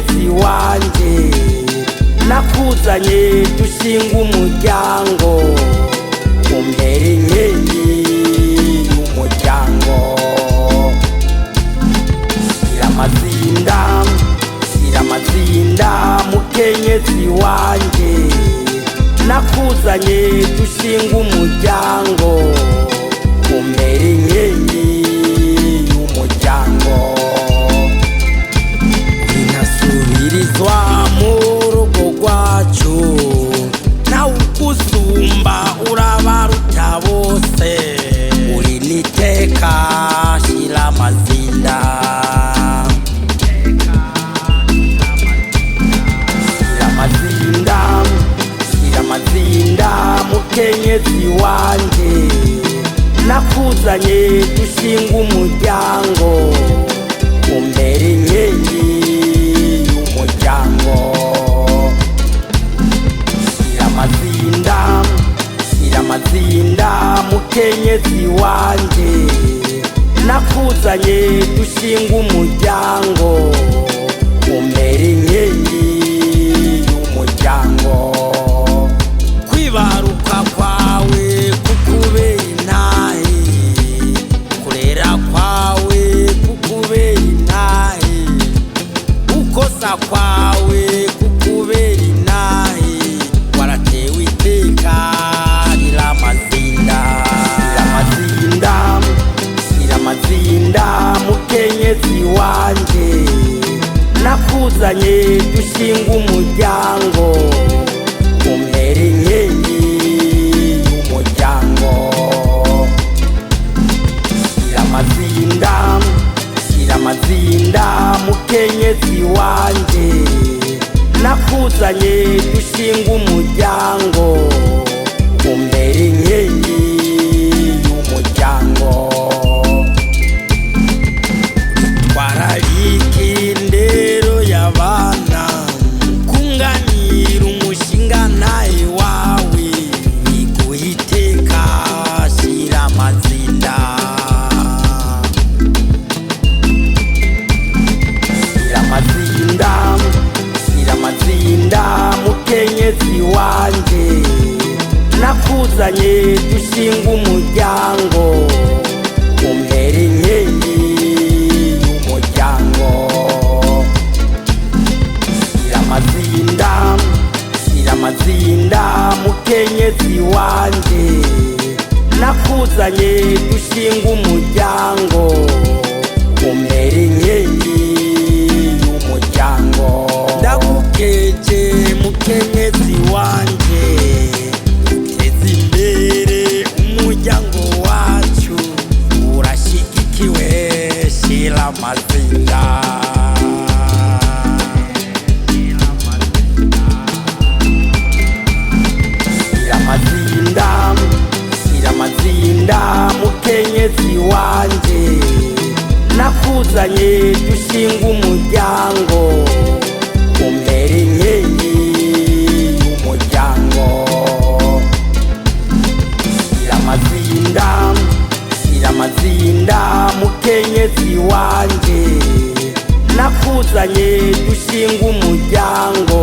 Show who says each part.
Speaker 1: mukenyezi wanje, nakuzanye dushinga umuryango, umbere inkingi y'umuryango. Shiramazinda mukenyezi wanje, nakuzanye dushinga umuryango, umbere inkingi y'umuryango. Inasubirizwa mu rugo rwacu, nawe ugusumba urabaruta bose, uri niteka Shiramazinda. Shiramazinda mukenyezi wanje, nakuzanye dushinga umuryango, umbere inkingi y'umuryango. Shiramazinda mukenyezi wanje, nakuzanye dushinga umuryango, umbere inkingi y'umuryango. Kwibaruka kwawe kukubera intahe, kurera kwawe kukubera intahe, ukosa kwawe kukubera intahe, waratewe iteka Shiramazinda mukenyezi wanje, nakuzanye dushinga umuryango, umbere inkingi y'umuryango. Shiramazinda mukenyezi wanje, nakuzanye dushinga umuryango, umbere inkingi y'umuryango. Twararika indero y'abana, kunganira umushingantahe wawe, biguha iteka Shiramazinda. Shiramazinda mukenyezi wanje, nakuzanye dushinga umuryango, umbere inkingi y'umuryango. Shiramazinda mukenyezi wanje, nakuzanye dushinga umuryango, umbere inkingi y'umuryango. Ndagukeje mukenyezi wanje, uteza imbere umuryango wacu, urashigikiwe Shiramazinda. Shiramazinda mukenyezi wanje, nakuzanye dushinga umuryango, umbere inkingi y'umuryango. Shiramazinda mukenyezi wanje, nakuzanye dushinga umuryango,